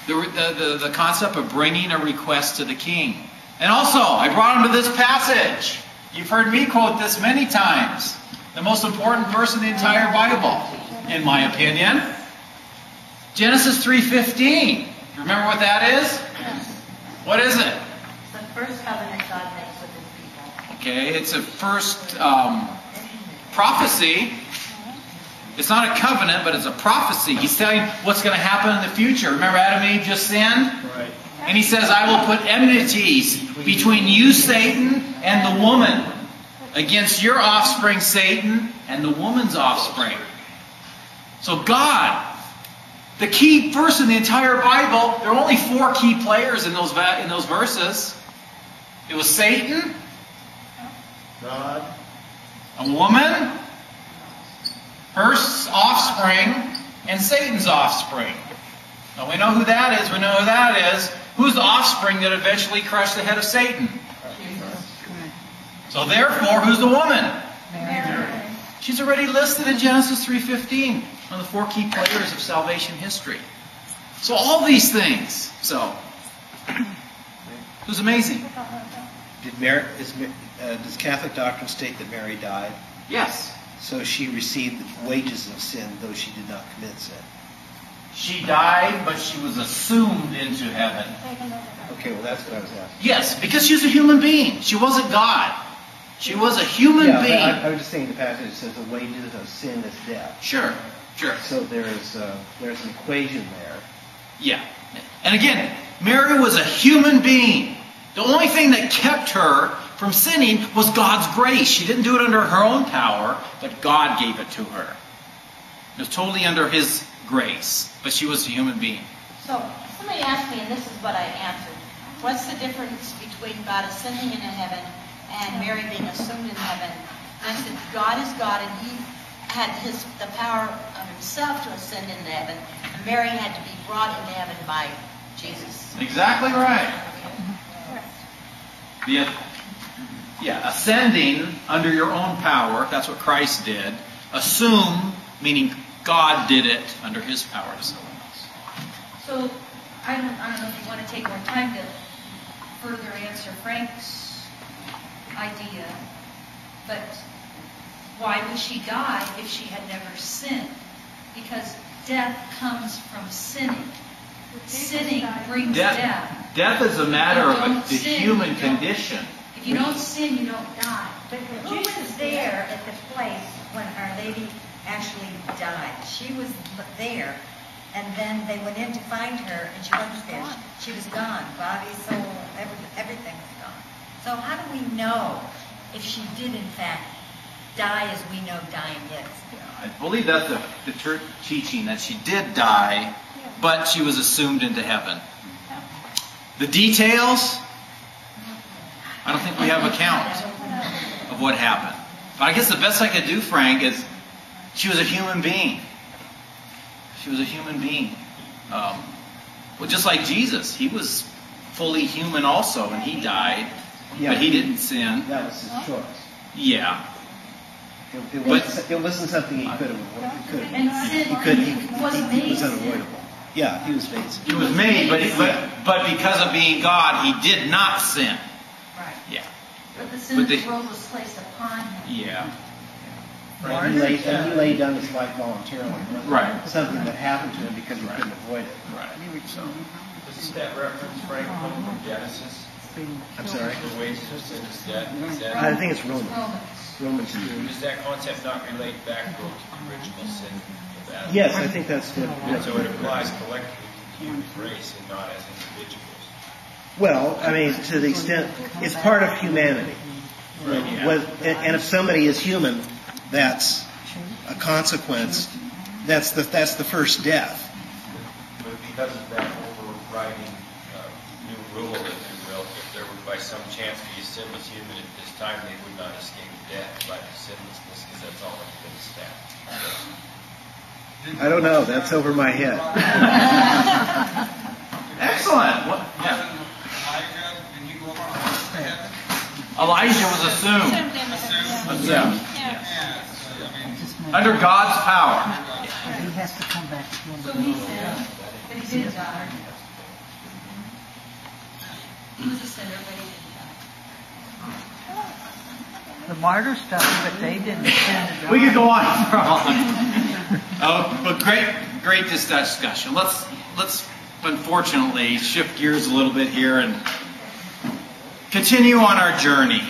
The concept of bringing a request to the king. And also, I brought him to this passage. You've heard me quote this many times. The most important verse in the entire Bible, in my opinion. Genesis 3:15. Remember what that is? What is it? It's the first covenant God makes with his people. Okay, it's a first prophecy. It's not a covenant, but it's a prophecy. He's telling what's going to happen in the future. Remember Adam and Eve just sinned? Right. And he says, I will put enmities between you, Satan, and the woman, against your offspring, Satan, and the woman's offspring. So God, the key verse in the entire Bible, there are only 4 key players in those verses. It was Satan, God, a woman, her offspring, and Satan's offspring. Now we know who that is. We know who that is. Who's the offspring that eventually crushed the head of Satan? Jesus. So therefore, who's the woman? Mary. She's already listed in Genesis 3:15, one of the 4 key players of salvation history. So all these things. So, it was amazing. Does Catholic Doctrine state that Mary died? Yes. So she received the wages of sin, though she did not commit sin. She died, but she was assumed into heaven. Okay, well that's what I was asking. Yes, because she was a human being. She wasn't God. She was a human being. I was just saying the passage says the wages of sin is death. Sure. So there's an equation there. Yeah. And again, Mary was a human being. The only thing that kept her from sinning was God's grace. She didn't do it under her own power, but God gave it to her. It was totally under His grace, but she was a human being. So, somebody asked me, and this is what I answered. What's the difference between God ascending into heaven and Mary being assumed in heaven? And I said, God is God, and He had the power of Himself to ascend into heaven. And Mary had to be brought into heaven by Jesus. Exactly right. Ascending under your own power, that's what Christ did. Assume, meaning God did it under His power to someone else. So, I don't know if you want to take more time to further answer Frank's idea, but why would she die if she had never sinned? Because death comes from sinning. Sinning brings death. Death is a matter of the human condition. If you don't sin, you don't die. But who was there at the place when Our Lady actually died? She was there, and then they went in to find her, and she wasn't there. She was gone. Body, soul, everything was gone. So how do we know if she did, in fact, die as we know dying is? I believe that's the church teaching, that she did die, but she was assumed into heaven. The details, I don't think we have a count of what happened. But I guess the best I could do, Frank, is she was a human being. She was a human being. Well, just like Jesus, He was fully human also, and He died, but He didn't sin. That was His choice. Yeah. It wasn't something He could have. And sin He was unavoidable. Yeah, He was made. He was made, but because of being God, He did not sin. Right. Yeah. But the sin of the world was placed upon Him. Yeah. And he laid down His life voluntarily. Right. Something that happened to Him because He couldn't avoid it. Right. So, Isn't that reference, Frank, come from Genesis? I'm sorry? The wages of sin is death. I think it's Romans. Romans. Does that concept not relate back to the original sin of Adam? Yes, I think that's what. So it applies collectively to the human race and not as individuals. Well, I mean, to the extent it's part of humanity. And if somebody is human, that's a consequence. That's the first death. But because of that overriding new rule, if you will, if there would by some chance be a sinless human at this time, they would not escape death by the sinlessness, because that's all that's been established. I don't know. That's over my head. excellent. Elijah was assumed. Assumed. Yes. Under God's power. He has to come back. So he said that he did die. He was a sinner, but he didn't die. The martyrs died, but they didn't sin to die. We could go on for all. Oh, but great discussion. Let's unfortunately shift gears a little bit here and continue on our journey.